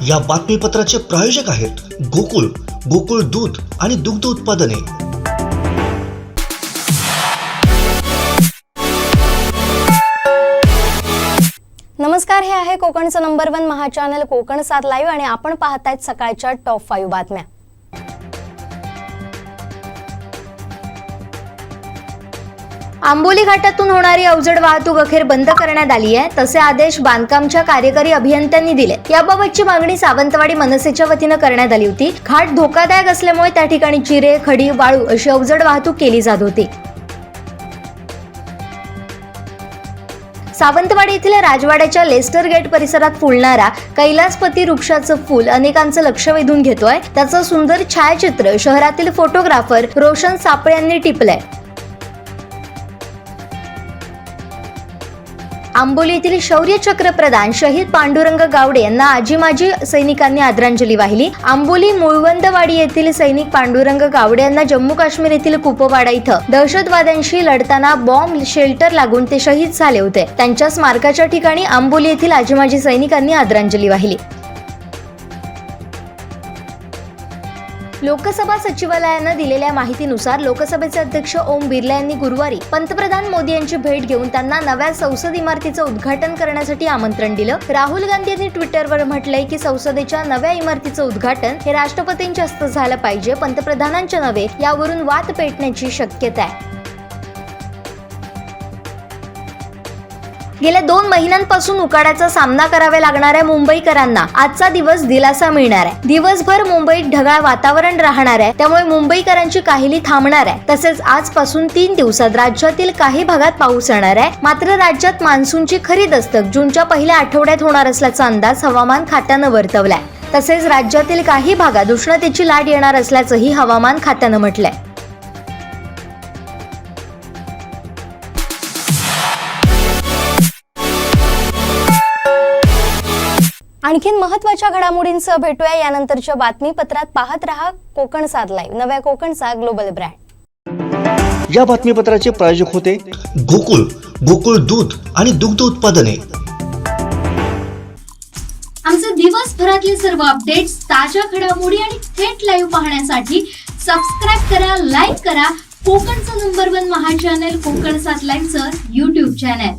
या बातमीपत्राचे प्रायोजक आहेत गोकुळ, गोकुळ दूध आणि दुग्ध उत्पादने। नमस्कार, हे आहे कोकणचं नंबर 1 महा चॅनल कोकण 7 लाईव्ह आणि आपण पाहतायत सकाळच्या टॉप 5 बातम्या। आंबोली घाटातून होणारी अवजड वाहतूक अखेर बंद करण्यात आली आहे। तसे आदेश बांधकामच्या कार्यकारी अभियंत्यांनी दिले। याबाबतची मागणी सावंतवाडी मनसेच्या वतीने करण्यात आली होती। घाट धोकादायक असल्यामुळे त्या ठिकाणी चिरे, खडी, वाळू अशी अवजड वाहतूक केली जात होती। सावंतवाडी येथील राजवाड्याच्या लेस्टर गेट परिसरात फुलणारा कैलासपती वृक्षाचं फूल अनेकांचं लक्ष वेधून घेतोय। त्याचं सुंदर छायाचित्र शहरातील फोटोग्राफर रोशन सापळे यांनी टिपलंय। आंबोली येथील शौर्य चक्र प्रदान शहीद पांडुरंग गावडे यांना आजी माजी सैनिकांनी आदरांजली वाहिली। आंबोली मुळवंदवाडी येथील सैनिक पांडुरंग गावडे यांना जम्मू काश्मीर येथील कुपवाडा इथं दहशतवाद्यांशी लढताना बॉम्ब शेल्टर लागून ते शहीद झाले होते। त्यांच्या स्मारकाच्या ठिकाणी आंबोली येथील आजी माजी सैनिकांनी आदरांजली वाहिली। लोकसभा सचिवालयानं दिलेल्या माहितीनुसार लोकसभेचे अध्यक्ष ओम बिर्ला यांनी गुरुवारी पंतप्रधान मोदी यांची भेट घेऊन त्यांना नव्या संसद इमारतीचं उद्घाटन करण्यासाठी आमंत्रण दिलं। राहुल गांधी यांनी ट्विटरवर म्हटलंय की संसदेच्या नव्या इमारतीचं उद्घाटन हे राष्ट्रपतींच्या हस्ते झालं पाहिजे, पंतप्रधानांच्या नव्हे, यावरून वाद पेटण्याची शक्यता आहे। गेल्या 2 महिन्यांपासून उकाड्याचा सामना करावा लागणाऱ्या मुंबईकरांना आजचा दिवस दिलासा मिळणार आहे। दिवसभर मुंबईत ढगाळ वातावरण राहणार आहे, त्यामुळे मुंबईकरांची काहिली थांबणार आहे। तसेच आजपासून 3 दिवसात राज्यातील काही भागात पाऊस येणार आहे। मात्र राज्यात मान्सूनची खरी दस्तक जूनच्या पहिल्या आठवड्यात होणार असल्याचा अंदाज हवामान खात्यानं वर्तवलाय। तसेच राज्यातील काही भागात उष्णतेची लाट येणार असल्याचंही हवामान खात्यानं म्हटलंय। आणखीन महत्त्वाच्या घडामोडींसह भेटूया यानंतरच्या बातमीपत्रात। पाहत रहा कोकण 7 लाईव्ह, नव्या कोकणचा ग्लोबल ब्रँड। या बातमीपत्राचे प्रायोजक होते गोकुळ, गोकुळ दूध आणि दुग्ध उत्पादने। आमचे दिवसभरातले सर्व अपडेट्स, ताज्या घडामोडी आणि थेट लाईव्ह पाहण्यासाठी सबस्क्राइब करा, लाईक करा कोकणचं नंबर 1 महा चॅनल कोकण 7 लाईव्हचं YouTube चॅनल।